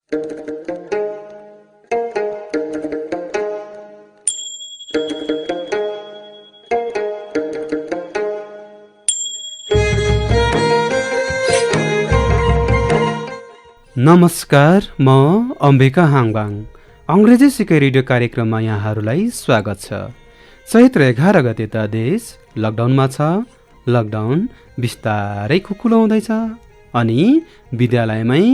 नमस्कार, म अम्बिका हाङबाङ। अंग्रेजी सिकै रेडियो कार्यक्रममा यहाँहरूलाई स्वागत छ। चैत्र 11 गते त देश लकडाउनमा छ। लकडाउन बिस्तारै खुकुलो हुँदैछ अनि विद्यालयमै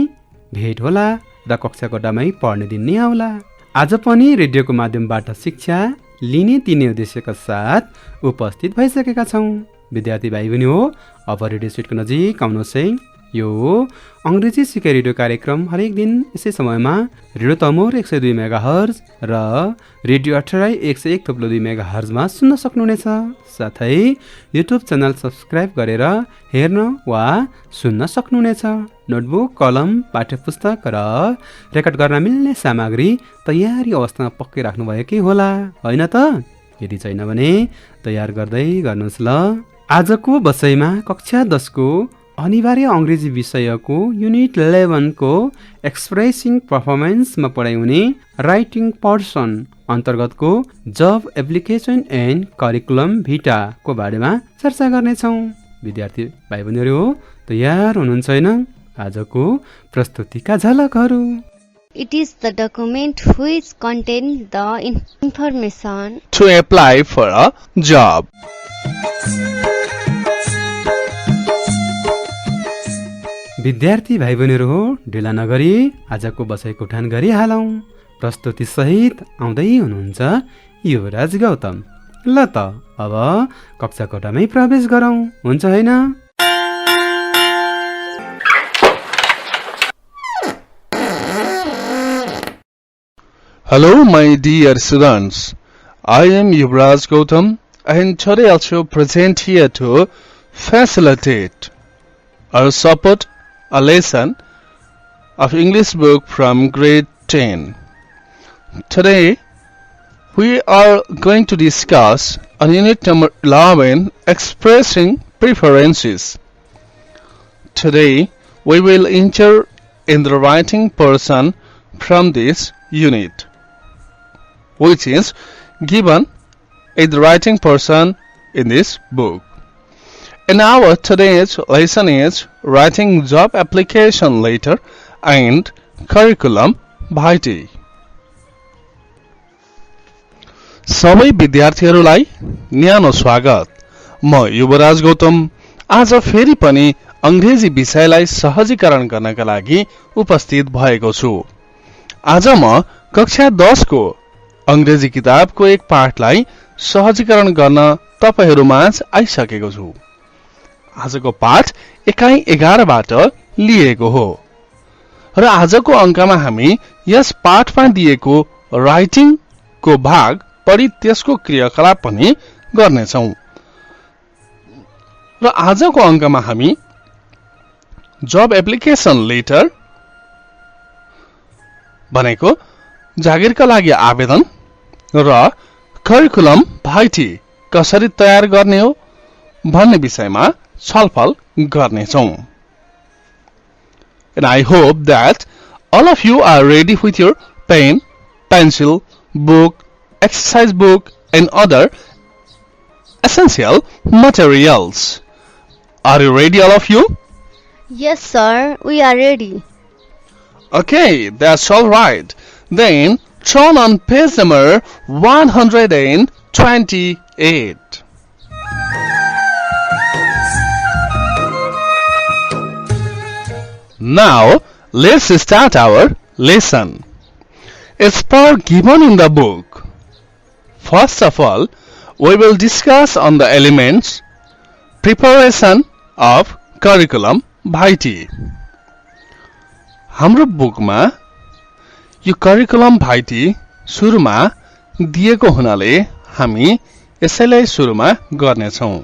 भेट होला र कक्षा कोठामै पढ्ने दिन नै आउला। आज पनि रेडियोको माध्यमबाट शिक्षा लिने तिनै उद्देश्यका साथ उपस्थित भइसकेका छौँ। विद्यार्थी भाइ बहिनी हो, अब रेडियो सेटको नजिक आउनुहोस् है। यो अंग्रेजी सिकै रेडियो कार्यक्रम हरेक दिन यसै समयमा रेडियो तमोर 102 मेगाहर्ज र रेडियो अठराई 101.2 मेगाहर्जमा सुन्न सक्नुहुनेछ। साथै युट्युब च्यानल सब्सक्राइब गरेर हेर्न वा सुन्न सक्नुहुनेछ। नोटबुक, कलम, पाठ्यपुस्तक र रेकर्ड गर्न मिल्ने सामग्री तयारी अवस्थामा पक्कै राख्नुभएकै होला, होइन त? यदि छैन भने तयार गर्दै गर्नुहोस् ल। आजको बसाइमा कक्षा 10 को अनिवार्य अंग्रेजी विषयको युनिट 11 को एक्सप्रेसिङ पर्फर्मेन्समा पढाइ हुने राइटिङ पर्सन अन्तर्गतको जब एप्लिकेसन एन्ड करिकुलम भिटा को बारेमा चर्चा गर्नेछौँ। विद्यार्थी भाइ बहिनीहरू तयार हुनुहुन्छ होइन? आजको प्रस्तुतिका झलकहरू। It is the document which contains the information to apply for a job. विद्यार्थी भाइ बहिनीहरू हो, ढिला नगरी आजको बसाइको उठान गरिहालौँ। प्रस्तुति सहित आउँदै हुनुहुन्छ युवराज गौतम। ल त अब कक्षा कोठामै प्रवेश गरौँ, हुन्छ होइन? Hello my dear students, I am Yuvraj Gautam and today also present here to facilitate or support a lesson of English book from grade 10. Today we are going to discuss on unit number 11, expressing preferences. Today we will enter in the writing person from this unit, which is given in the writing person in this book. And our today's lesson is writing job application letter and curriculum vitae. सबै विद्यार्थीहरूलाई न्यानो स्वागत। म युवराज गौतम आज फेरि पनि अंग्रेजी विषयलाई सहजीकरण गर्नका लागि उपस्थित भएको छु। आज म कक्षा 10 को अंग्रेजी किताबको एक पाठलाई सहजीकरण गर्न तपाईहरुमाझ आइसकेको छु। आजको पाठ एकाइ 11 बाट लिएको हो र आजको अंकमा हामी यस पाठमा दिएको राइटिङ को भाग पढी त्यसको क्रियाकलाप पनि गर्नेछौं। र आजको अंकमा हामी जब एप्लिकेसन लेटर भनेको जागिरका लागि आवेदन र करिकुलम भाइटी कसरी तयार गर्ने हो भन्ने विषयमा छलफल गर्नेछौं। And I hope that all of you are ready with your pen, pencil, book, exercise book and other essential materials. Are you ready, all of you? Yes, sir, we are ready. Okay, that's all right. Then turn on page number 128. Now, let's start our lesson. As per given in the book, first of all, we will discuss on the elements, preparation of curriculum vitae. हाम्रो बुकमा यो curriculum भाइटी सुरुमा दिएको हुनाले हामी यसैलाई सुरुमा गर्नेछौं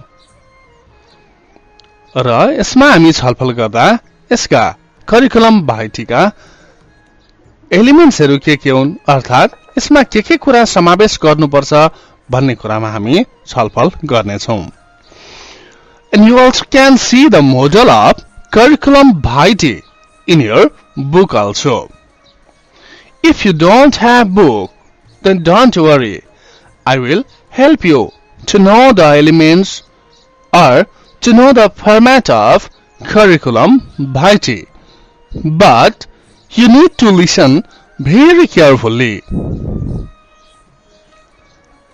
र यसमा हामी छलफल गर्दा यसका करिकुलम भाइटीका एलिमेन्ट्सहरु के हुन् अर्थात यसमा के कुरा समावेश गर्नुपर्छ भन्ने कुरामा हामी छलफल गर्नेछौं। And you also can see the model of curriculum vitae in your book also. If you don't have book, then don't worry. I will help you to know the elements or to know the format of curriculum vitae. But you need to listen very carefully.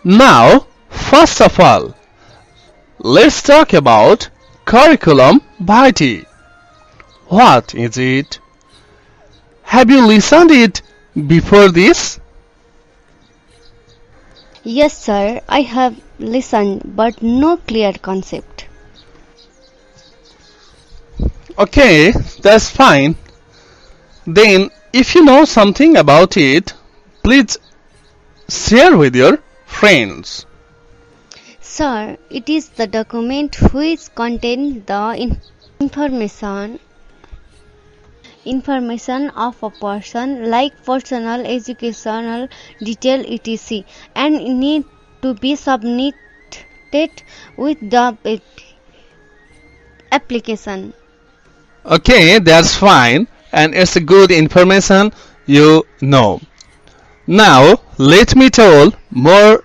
Now, first of all, let's talk about curriculum vitae. What is it? Have you listened it before this? Yes, sir, I have listened, but no clear concept. Okay, that's fine. Then, if you know something about it, please share with your friends. Sir, it is the document which contains the information of a person like personal, educational detail etc. and need to be submitted with the application. Okay, that's fine, and it's a good information you know. Now, let me tell more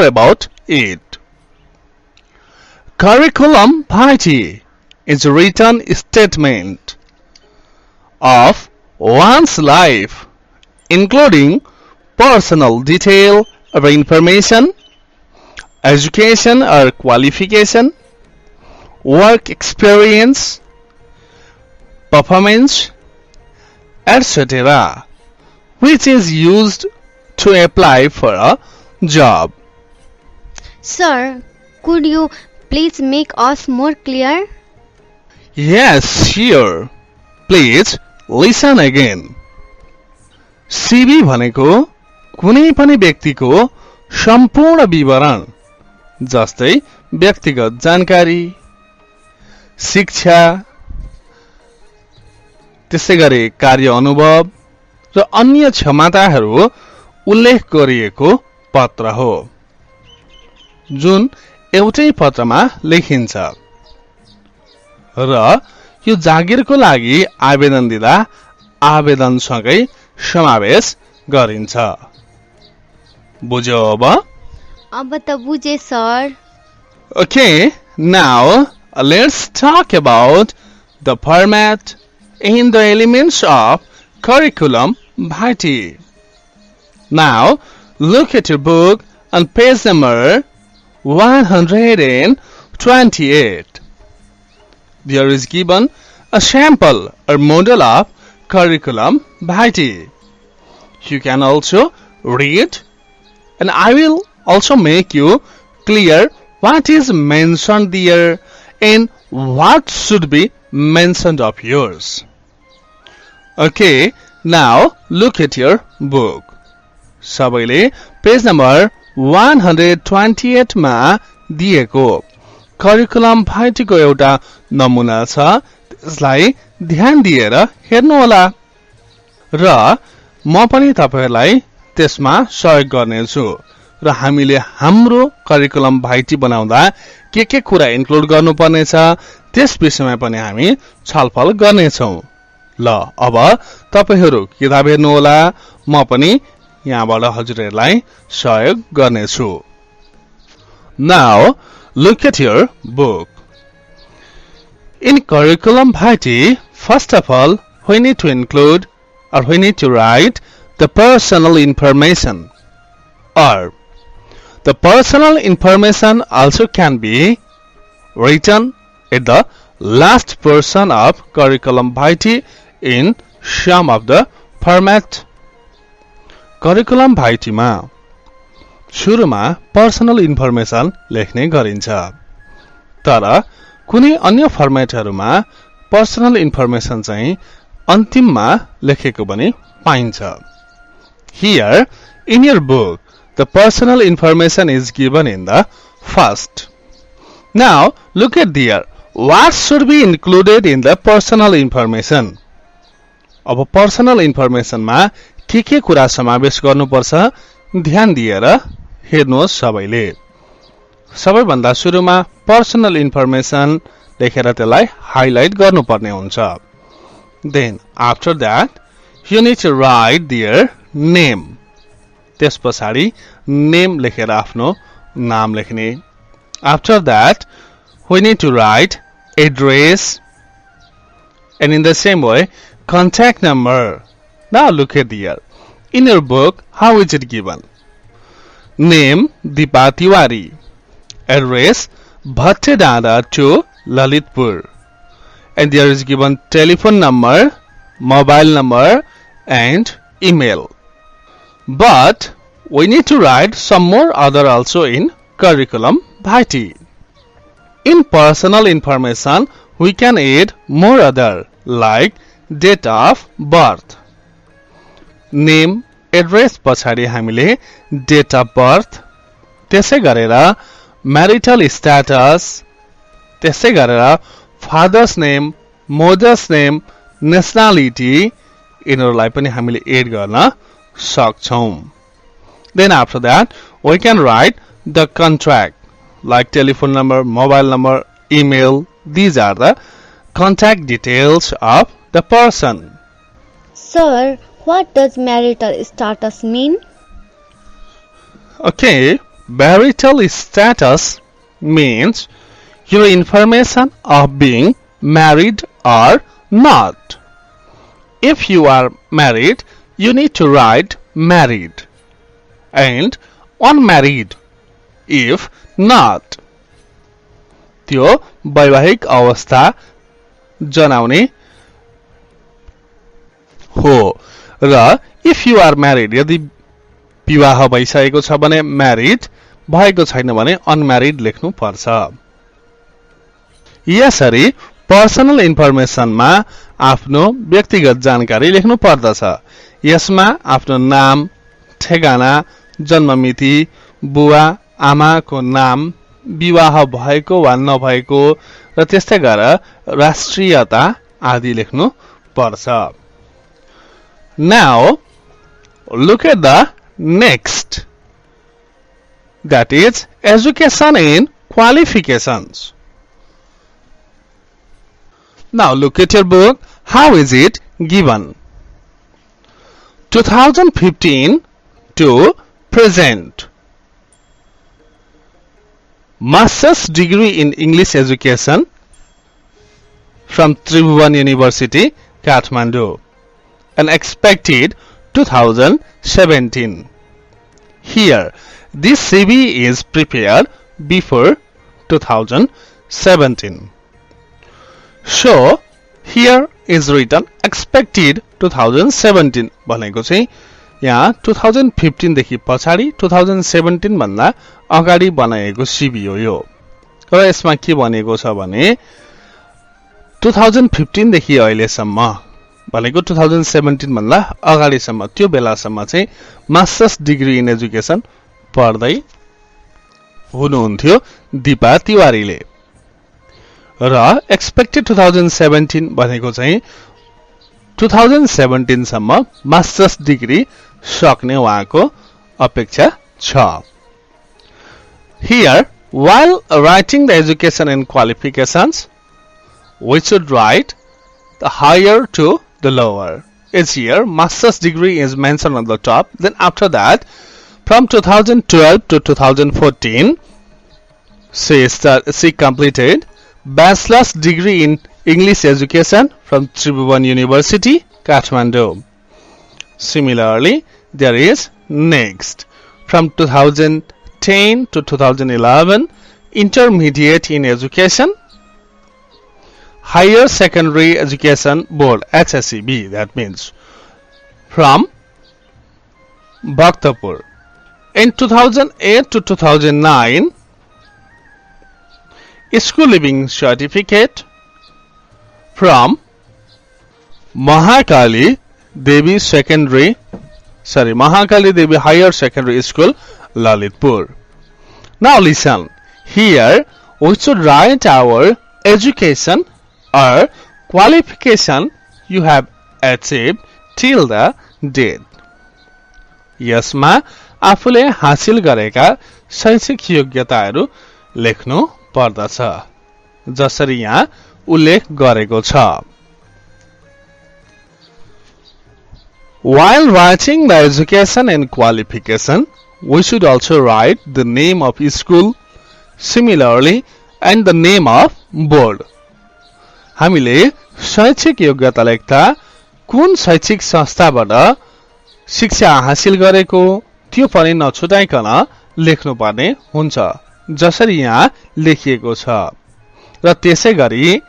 about it. Curriculum vitae is a written statement of one's life, including personal detail of information, education or qualification, work experience, performance, etc., which is used to apply for a job. Sir, could you please make us more clear? Yes, sure. Please listen again. CV भनेको कुनै पनि व्यक्तिको सम्पूर्ण विवरण, जस्तै व्यक्तिगत जानकारी, शिक्षा, त्यसैगरी कार्य अनुभव र अन्य क्षमताहरू उल्लेख गरिएको पत्र हो, जुन एउटै पत्रमा लेखिन्छ र यो जागिरको लागि आवेदन दिँदा आवेदनसँगै समावेश गरिन्छ। बुझ्यो अब? अब त बुझे sir. Okay, now let's talk about the format and the elements of curriculum vitae. Now, look at your book on page number 128. There is given a sample or model of curriculum vitae. You can also read, and I will also make you clear what is mentioned there and what should be mentioned of yours. Okay, now look at your book. सबैले page number 128 मा दिएको curriculum भाइटीको एउटा नमुना छ, त्यसलाई ध्यान दिएर हेर्नुहोला र म पनि तपाईहरुलाई त्यसमा सहयोग गर्नेछु र हामीले हाम्रो करिकुलम भाइटी बनाउँदा के कुरा इन्क्लुड गर्नुपर्ने छ त्यस विषयमा पनि हामी छलफल गर्नेछौं। ल अब तपाईहरु किताब हेर्नुहोला, म पनि यहाँबाट हजुरहरुलाई सहयोग गर्नेछु। Now look at your book. In curriculum vitae, first of all, we need to include or we need to write the personal information, or the personal information also can be written at the last portion of curriculum vitae in some of the format. Curriculum vitae मा सुरुमा personal information लेख्ने गरिन्छ, तर कुनै अन्य फर्मेटहरुमा personal information चाहिँ अन्तिममा लेखेको पनि पाइन्छ। Here in your book, the personal information is given in the first. Now look at there. What should be included in the personal information? अब पर्सनल इन्फर्मेसन मा के कुरा समावेश गर्नुपर्छ ध्यान दिएर हेर्नुहोस् सबैले। सबैभन्दा सुरुमा पर्सनल इन्फर्मेसन लेखेर त्यसलाई हाइलाइट गर्नुपर्ने हुन्छ। Then after that you need to write their name. त्यस पछाडि name लेखेर आफ्नो नाम लेख्ने. After that we need to write address, and in the same way contact number. Now look at here. In your book, how is it given? Name Deepa Tiwari. Address Bhatte Dada to Lalitpur. And there is given telephone number, mobile number and email. But we need to write some more other also in curriculum vitae. In personal information we can add more other like date of birth. Name address पछाडि हामीले date of birth, त्यसै गरेर marital status, त्यसै गरेर father's name, mother's name, nationality यिनीहरुलाई पनि हामीले add गर्न सक्छौं. Then after that we can write the contract like telephone number, mobile number, email. These are the contact details of the person. Sir, what does marital status mean? Okay, marital status means your information of being married or not. If you are married, you need to write married, and unmarried if not. त्यो वैवाहिक अवस्था जनाउने हो. र if you are married, यदि विवाह भइसकेको छ भने married, भएको छैन भने unmarried लेख्नु पर्छ. यसरी पर्सनल इन्फर्मेसनमा आफ्नो व्यक्तिगत जानकारी लेख्नु पर्दछ. यसमा आफ्नो नाम, ठेगाना, जन्ममिति, बुवा आमाको नाम, विवाह भएको वा नभएको र त्यस्तै गरेर राष्ट्रियता आदि लेख्नु पर्छ. Now look at the next, that is education and qualifications. Now look at your book. How is it given? 2015 to present. Master's degree in English education from Tribhuvan University, Kathmandu, and expected 2017. Here, this CV is prepared before 2017. So, here is written expected 2017 भनेको चाहिँ यहाँ 2015 देखि पछाडी 2017 भन्दा अगाडि बनाएको CV हो यो. र यसमा के भनेको छ भने 2015 देखि अहिलेसम्म भनेको 2017 भन्दा अगाडिसम्म त्यो बेलासम्म चाहिँ मास्टर्स डिग्री इन एजुकेसन पढ्दै हुनुहुन्थ्यो दीपा तिवारीले. र एक्सपेक्टेड 2017 भनेको चाहिँ 2017 सम्म मास्टर्स डिग्री सक्ने उहाँको अपेक्षा छ. Here, while writing the education and qualifications, we should write the higher to the lower. It's here, master's degree is mentioned on the top. Then after that, from 2012 to 2014, she completed bachelor's degree in English education from Tribhuvan University, Kathmandu. Similarly, there is next, from 2010 to 2011, intermediate in education, higher secondary education board, HSEB, that means, from Bhaktapur. In 2008 to 2009, school living certificate from Mahakali Devi Higher Secondary School, Lalitpur. Now listen, here we should write our education or qualification you have achieved till the date. यसमा आफूले हासिल गरेका शैक्षिक योग्यताहरू लेख्नु पर्दछ, जसरी यहाँ उल्लेख गरेको छ. While writing the education and qualification, we should also write the name of school, similarly, and the name of board. हामीले शैक्षिक योग्यता लेख्दा कुन शैक्षिक संस्थाबाट शिक्षा हासिल गरेको त्यो पनि नछुटाइकन लेख्नुपर्ने हुन्छ, जसरी यहाँ लेखिएको छ। र त्यसैगरी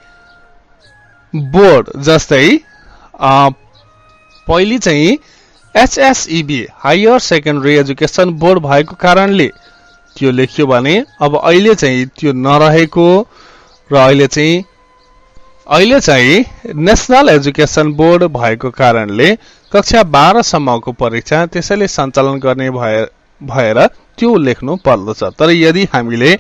बोर्ड जस्तै पहिले चाहिँ HSEB higher secondary education board भएको कारणले त्यो लेख्यो भने अब अहिले चाहिँ त्यो नरहेको र अहिले चाहिँ नेशनल एजुकेसन बोर्ड भएको कारणले कक्षा 12 सम्मको परीक्षा त्यसैले सञ्चालन गर्ने भएर त्यो लेख्नु पर्दछ। तर यदि हामीले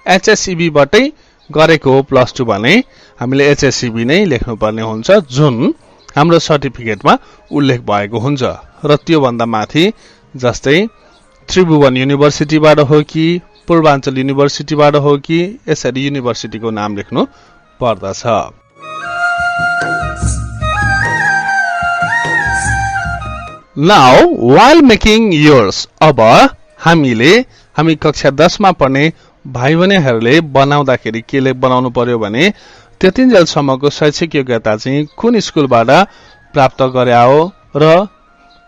HSEB बाटै गरेको प्लस 2 भने हामीले HSEB नै लेख्नुपर्ने हुन्छ, जुन हाम्रो सर्टिफिकेटमा उल्लेख भएको हुन्छ। र त्यो भन्दा माथि जस्तै त्रिभुवन युनिभर्सिटीबाट हो कि पूर्वाञ्चल युनिभर्सिटीबाट हो कि यसरी युनिभर्सिटीको नाम लेख्नु पर्दछ। Now, while making yours, अब हामी कक्षा 10 मा पढ्ने भाइ बहिनीहरूले बनाउँदाखेरि केले बनाउनु पर्यो भने त्यतिन्जेलसम्मको शैक्षिक योग्यता चाहिँ कुन स्कुलबाट प्राप्त गरे हो र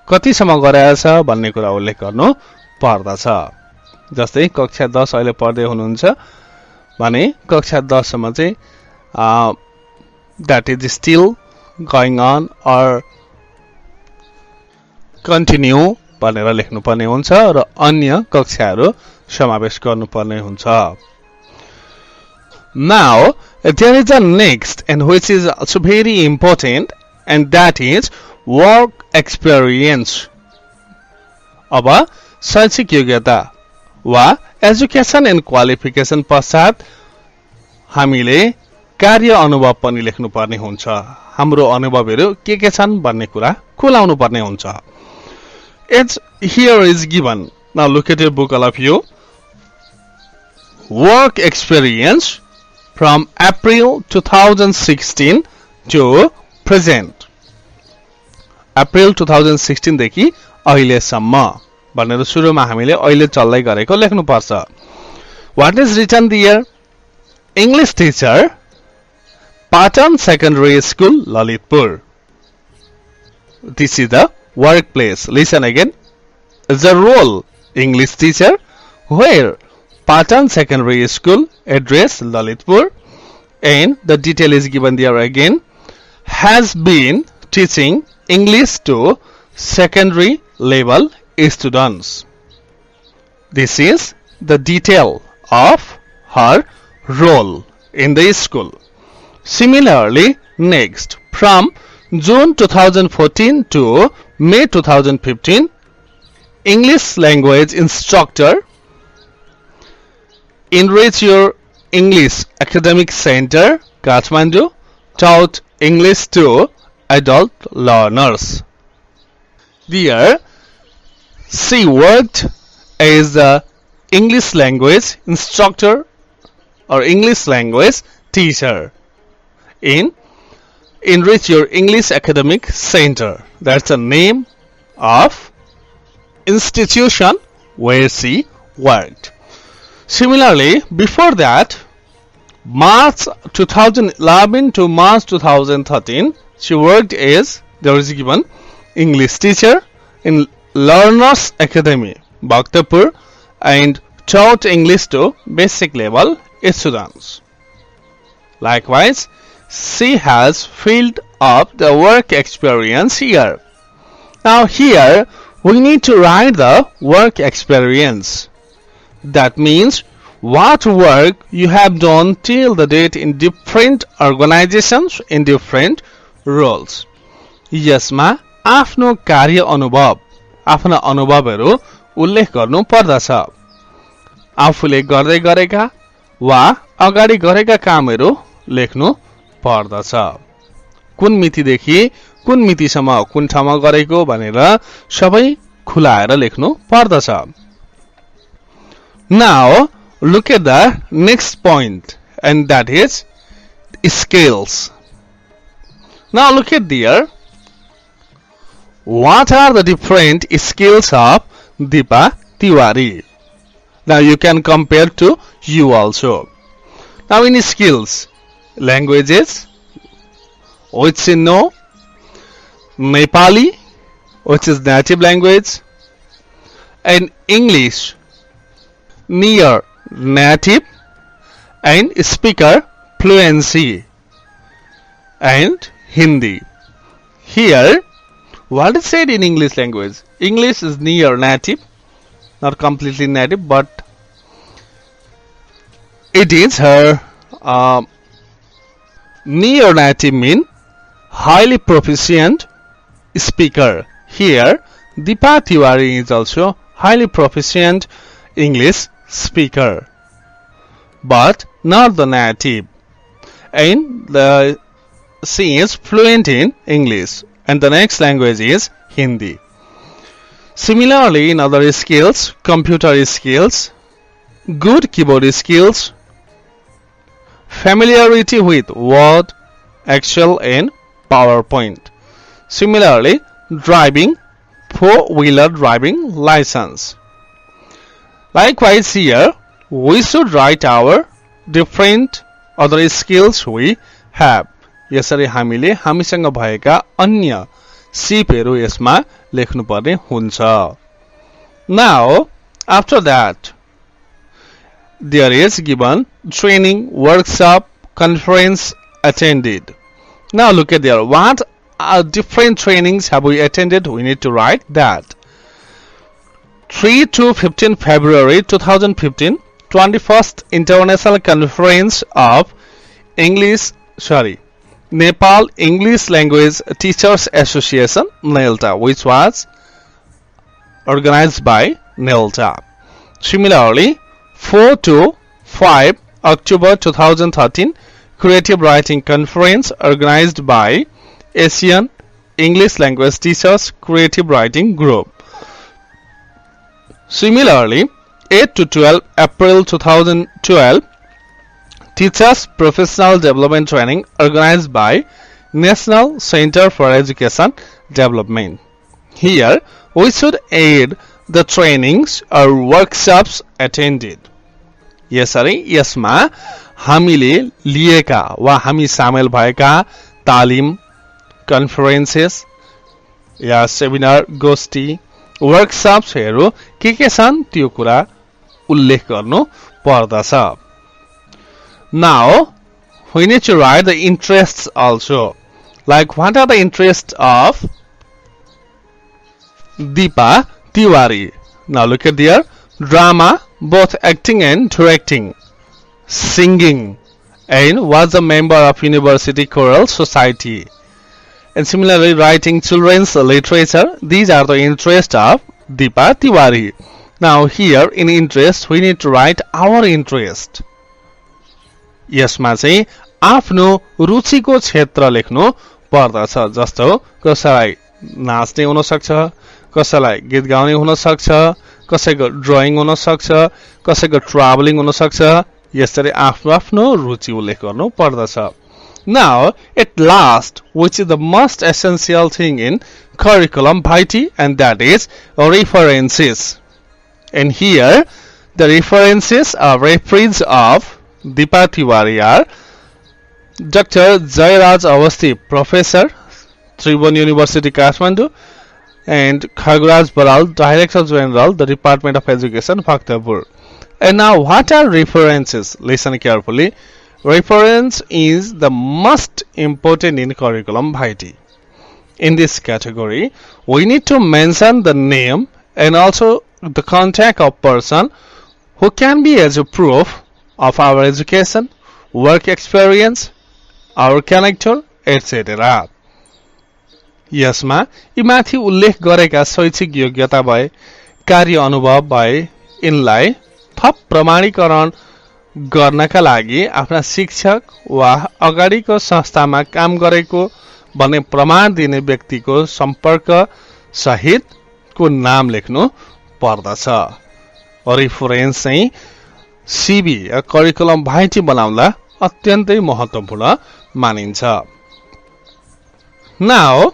कतिसम्म गराएछ भन्ने कुरा उल्लेख गर्नु पर्दछ। जस्तै कक्षा 10 अहिले पढ्दै हुनुहुन्छ भने कक्षा 10 सम्म चाहिँ that is still going on or continue भनेर लेख्नुपर्ने हुन्छ र अन्य कक्षाहरू समावेश गर्नुपर्ने हुन्छ। Now, there is a next and which is also very important and that is work experience. अब शैक्षिक योग्यता वा एजुकेसन एन्ड क्वालिफिकेसन पश्चात हामीले कार्य अनुभव पनि लेख्नुपर्ने हुन्छ। हाम्रो अनुभवहरू के छन् भन्ने कुरा खुलाउनु पर्ने हुन्छ। It's here is given. Now look at your book, all of you. Work experience from April 2016 to present. April 2016 देखि अहिलेसम्म भनेर सुरुमा हामीले अहिले चल्दै गरेको लेख्नु पर्छ। What is written there? English teacher, Patan Secondary School, Lalitpur. This is the workplace. Listen again. The role, English teacher, where Patan Secondary School, address Lalitpur, and the detail is given there again, has been teaching English to secondary level students. This is the detail of her role in the school. Similarly, next, from June 2014 to May 2015, English language instructor, Enrich Your English Academic Center, Kathmandu, taught English to adult learners. There, she worked as the English language instructor or English language teacher in Enrich Your English Academic Center. That's the name of institution where she worked. Similarly, before that, March 2011 to March 2013, she worked as, there is given, English teacher in Learners Academy, Bhaktapur, and taught English to basic level students. Likewise, she has filled up the work experience here. Now here, we need to write the work experience. That means what work you have done till the date in different organizations in different roles. यसमा आफ्नो कार्य अनुभव, आफ्ना अनुभवहरू उल्लेख गर्नु पर्दछ। आफूले गर्दै गरेका वा अगाडि गरेका कामहरू लेख्नु पर्दछ। कुन मितिदेखि कुन मितिसम्म कुन ठाउँमा गरेको भनेर सबै खुलाएर लेख्नु पर्दछ। Now, look at the next point, and that is skills. Now look at there. what are the different skills of Deepa Tiwari? Now you can compare to you also. Now in skills, languages, which you know, Nepali, which is native language, and English, near native, and speaker fluency, and Hindi. Here, what is said in English language? English is near native, not completely native, but it is her near native mean highly proficient speaker. Here, Deepa Tiwari is also highly proficient English speaker, but not the native. And she is fluent in English, and the next language is Hindi. Similarly, in other skills, computer skills, good keyboard skills, familiarity with Word, Excel, and PowerPoint. Similarly, driving, four-wheeler driving license. Likewise here, we should write our different other skills we have. यसरी हामीले हामीसँग भएका अन्य सिपहरू यसमा लेख्नुपर्ने हुन्छ. Now, after that, there is given training, workshop, conference attended. Now look at there. What different trainings have we attended? We need to write that. 3 to 15 February 2015, 21st International Conference of Nepal English Language Teachers Association, NELTA, which was organized by NELTA. Similarly, 4 to 5 October 2013, Creative Writing Conference organized by Asian English Language Teachers Creative Writing Group. Similarly, 8 to 12 April 2012, Teachers Professional Development Training organized by National Center for Education Development. Here, we should add the trainings or workshops attended. यसरी यसमा हामीले लिएका वा हामी सामेल भएका तालिम, conferences या seminar, गोष्ठी, वर्कशॉप्सहरू के छन् त्यो कुरा उल्लेख गर्नु पर्दछ. Now, we need to write the interests also. Like, what are the interests of Deepa Tiwari? Now look at there. Drama, both acting and directing. Singing, and was a member of University Choral Society. And similarly, writing children's literature. These are the interests of Deepa Tiwari. Now here, in interest, we need to write our interest. यसमा चाहिँ आफ्नो रुचिको क्षेत्र लेख्नु पर्दछ. जस्तो कसैलाई नाच्ने हुन सक्छ, कसैलाई गीत गाउने हुन सक्छ, कसैको ड्राइङ हुन सक्छ, कसैको ट्राभलिङ हुन सक्छ. यसरी आफ्नो आफ्नो रुचि उल्लेख गर्नु पर्दछ. Now, at last, which is the most essential thing in curriculum vitae, and that is references. And here, the references are referees of Deepa Tiwari are Dr. Jairaj Awasthi, Professor, Tribhuvan University, Kathmandu, and Khaguraj Baral, Director General, the Department of Education, Bhaktapur. And now, what are references? Listen carefully. Reference is the most important in curriculum vitae. In this category, we need to mention the name and also the contact of person who can be as a proof of our education, work experience, our character, etc. यसमा यी माथि उल्लेख गरेका शैक्षिक योग्यता भए, कार्य अनुभव भए, यिनलाई थप प्रमाणीकरण गर्नका लागि आफ्ना शिक्षक वा अगाडिको संस्थामा काम गरेको भन्ने प्रमाण दिने व्यक्तिको सम्पर्क सहितको नाम लेख्नु पर्दछ. रेफरेन्स चाहिँ सीबी या करिकुलम भाइटी बनाउँदा अत्यन्तै महत्त्वपूर्ण मानिन्छ. Now,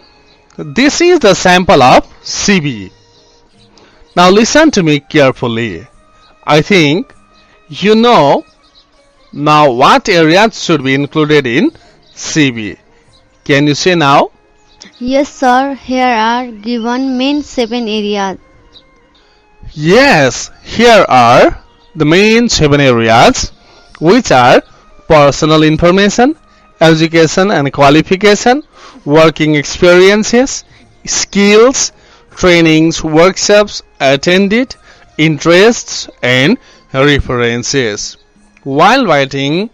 This is the sample of CB. Now listen to me carefully. I think you know now what areas should be included in CB. Can you say now? Yes, sir. Here are given main 7 areas. Yes, here are the main 7 areas, which are personal information, education and qualification, working experiences, skills, trainings, workshops attended, interests and references. While writing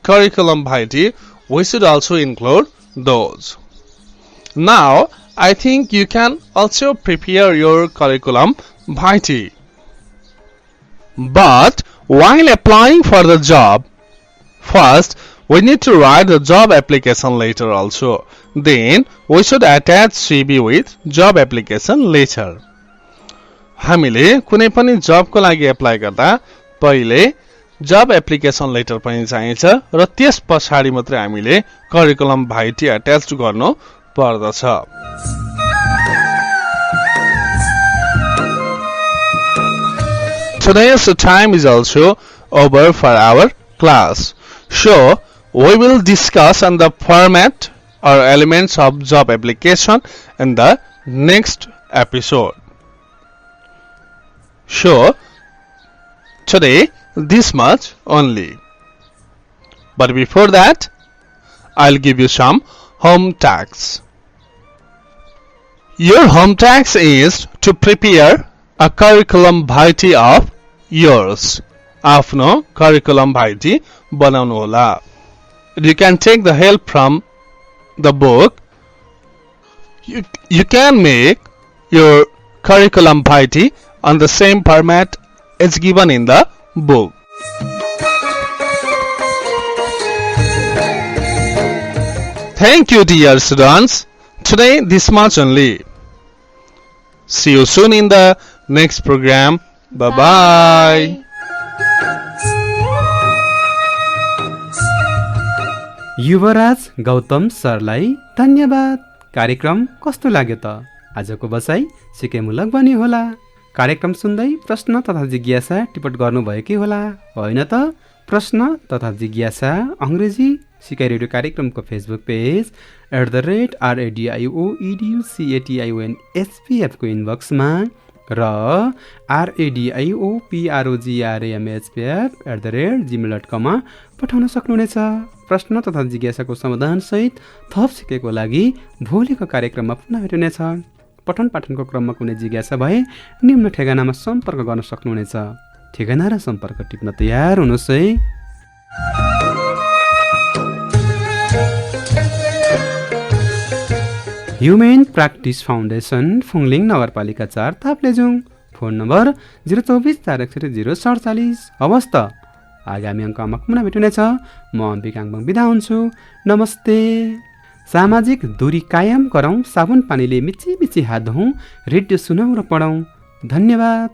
curriculum vitae, we should also include those. Now, I think you can also prepare your curriculum vitae. But while applying for the job, first we need to write the job application letter also. Then we should attach CV with job application letter. हामीले कुनै पनि जबको लागि apply गर्दा पहिले जब application letter पनि चाहिन्छ र त्यस पछाडि मात्रै हामीले करिकुलम भाइटी अट्याच गर्नु पर्दछ. Today's time is also over for our class. So, we will discuss on the format or elements of job application in the next episode. So, today this much only. But before that, I'll give you some home tasks. Your home task is to prepare a curriculum vitae of yours. आफ्नो curriculum vitae बनाउनु होला. You can take the help from the book. You can make your curriculum vitae on the same format as given in the book. Thank you, dear students. Today this much only. See you soon in the next program. Bye-bye. Yuvraj Gautam सरलाई धन्यवाद. कार्यक्रम कस्तो लाग्यो त? आजको बसाई सिकेमूलक बन्यो होला. कार्यक्रम सुन्दै प्रश्न तथा जिज्ञासा टिप्पण गर्नुभयो कि होला? होइन त? प्रश्न तथा जिज्ञासा अङ्ग्रेजी सिकाइ रेडियो कार्यक्रमको फेसबुक पेज @radioeducation_SPF को इनबक्समा र radioprogramspf@gmail.com मा पठाउन सक्नुहुनेछ. प्रश्न तथा जिज्ञासाको समाधान सहित थप सिकेको लागि भोलिको कार्यक्रममा पुनः भेटिनेछ. पठन पाठनको क्रममा कुनै जिज्ञासा भए निम्न ठेगानामा सम्पर्क गर्न सक्नुहुनेछ. ठेगाना र सम्पर्क टिप्न तयार हुनुहोस् है. ह्युमेन प्र्याक्टिस फाउन्डेसन फुङलिङ नगरपालिका 4 ताप्लेजुङ. फोन नम्बर 024 हवस् त. आगामी अङ्कमा पुनः भेटिनेछ. म अम्बिकाङबङ बिदा हुन्छु. नमस्ते. सामाजिक दूरी कायम गरौँ, साबुन पानीले मिची मिची हात धौँ, रेडियो सुनौँ र पढौँ. धन्यवाद.